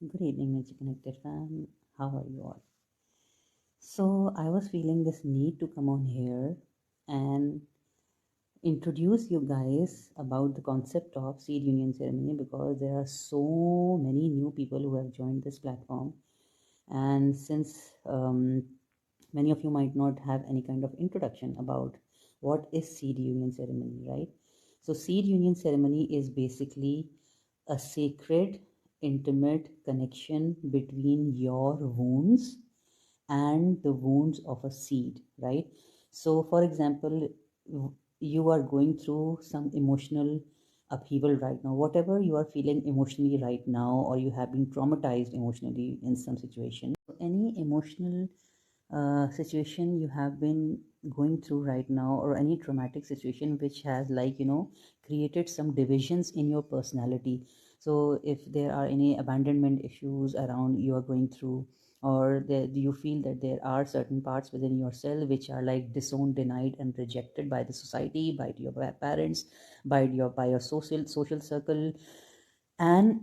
Good evening, Nature Connected fam. How are you all? So, I was feeling this need to come on here and introduce you guys about the concept of seed union ceremony because there are so many new people who have joined this platform. And since many of you might not have any kind of introduction about what is seed union ceremony, right? So, seed union ceremony is basically a sacred, intimate connection between your wounds and the wounds of a seed, right? So, for example, you are going through some emotional upheaval right now, whatever you are feeling emotionally right now, or you have been traumatized emotionally in some situation. Any emotional situation you have been going through right now, or any traumatic situation which has, like, created some divisions in your personality. So if there are any abandonment issues around you are going through, or do you feel that there are certain parts within yourself which are like disowned, denied, and rejected by the society, by your parents, by your social circle, and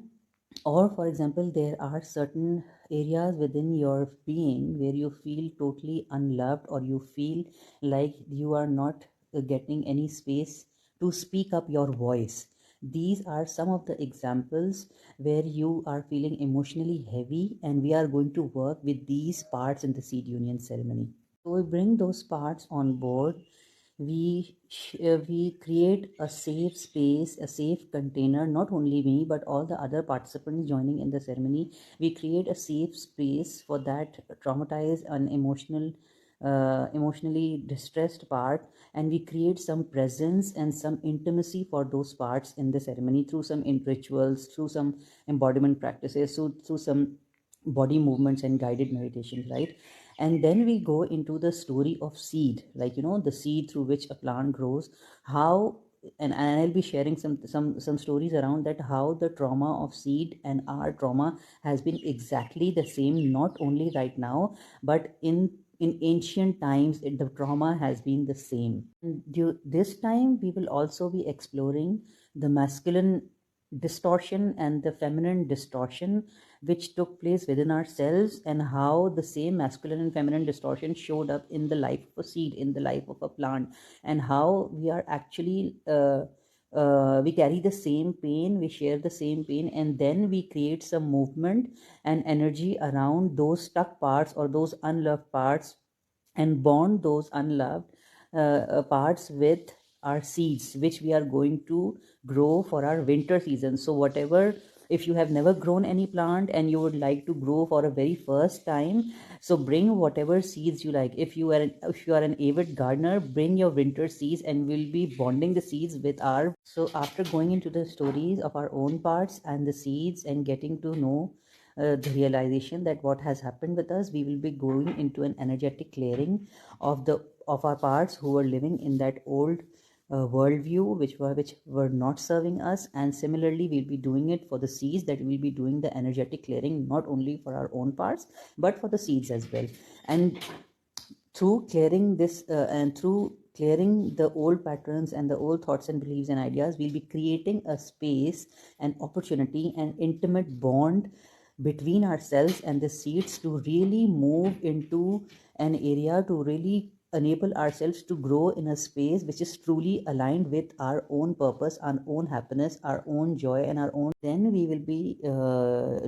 or for example there are certain areas within your being where you feel totally unloved, or you feel like you are not getting any space to speak up your voice. These are some of the examples where you are feeling emotionally heavy, and we are going to work with these parts in the seed union ceremony. So we bring those parts on board. We create a safe space, a safe container. Not only me, but all the other participants joining in the ceremony. We create a safe space for that traumatized and emotionally distressed part, and we create some presence and some intimacy for those parts in the ceremony through some rituals, through some embodiment practices, through some body movements and guided meditations, right? And then we go into the story of seed, like, the seed through which a plant grows. How, and I'll be sharing some stories around that, how the trauma of seed and our trauma has been exactly the same, not only right now, but in ancient times the trauma has been the same. And this time we will also be exploring the masculine distortion and the feminine distortion which took place within ourselves, and how the same masculine and feminine distortion showed up in the life of a seed, in the life of a plant, and how we are actually we carry the same pain, we share the same pain, and then we create some movement and energy around those stuck parts or those unloved parts, and bond those unloved parts with our seeds which we are going to grow for our winter season. So whatever, if you have never grown any plant and you would like to grow for a very first time, so bring whatever seeds you like. If you are an avid gardener, bring your winter seeds, and we'll be bonding the seeds with our. So after going into the stories of our own parts and the seeds, and getting to know the realization that what has happened with us, we will be going into an energetic clearing of our parts who were living in that old worldview, which were not serving us. And similarly, we'll be doing it for the seeds, that we'll be doing the energetic clearing not only for our own parts but for the seeds as well. And through clearing this and through clearing the old patterns and the old thoughts and beliefs and ideas, we'll be creating a space, an opportunity, an intimate bond between ourselves and the seeds to really move into an area, to really enable ourselves to grow in a space which is truly aligned with our own purpose, our own happiness, our own joy, and our own. Then we will be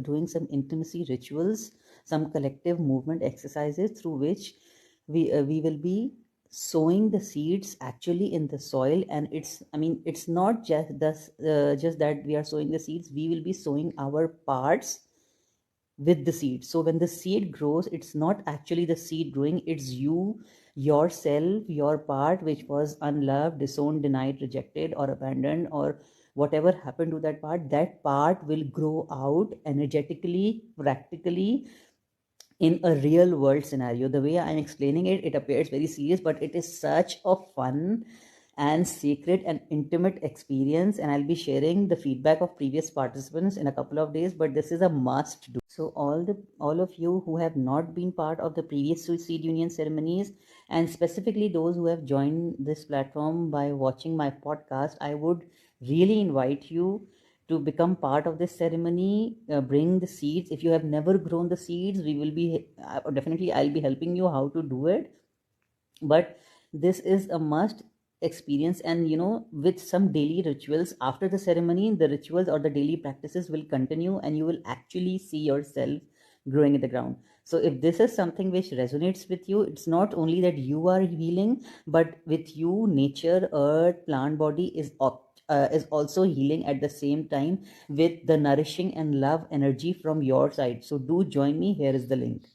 doing some intimacy rituals, some collective movement exercises through which we will be sowing the seeds actually in the soil. And it's not just that we are sowing the seeds, we will be sowing our parts with the seed. So when the seed grows, it's not actually the seed growing, it's you, yourself, your part which was unloved, disowned, denied, rejected, or abandoned, or whatever happened to that part. That part will grow out energetically, practically, in a real world scenario. The way I'm explaining it, it appears very serious, but it is such a fun and secret and intimate experience. And I'll be sharing the feedback of previous participants in a couple of days, but this is a must do. So all of you who have not been part of the previous seed union ceremonies, and specifically those who have joined this platform by watching my podcast, I would really invite you to become part of this ceremony, bring the seeds. If you have never grown the seeds, we will be definitely, I'll be helping you how to do it. But this is a must experience, and with some daily rituals after the ceremony, the rituals or the daily practices will continue, and you will actually see yourself growing in the ground. So if this is something which resonates with you, it's not only that you are healing, but with you, nature, earth, plant body is also healing at the same time, with the nourishing and love energy from your side. So do join me. Here is the link.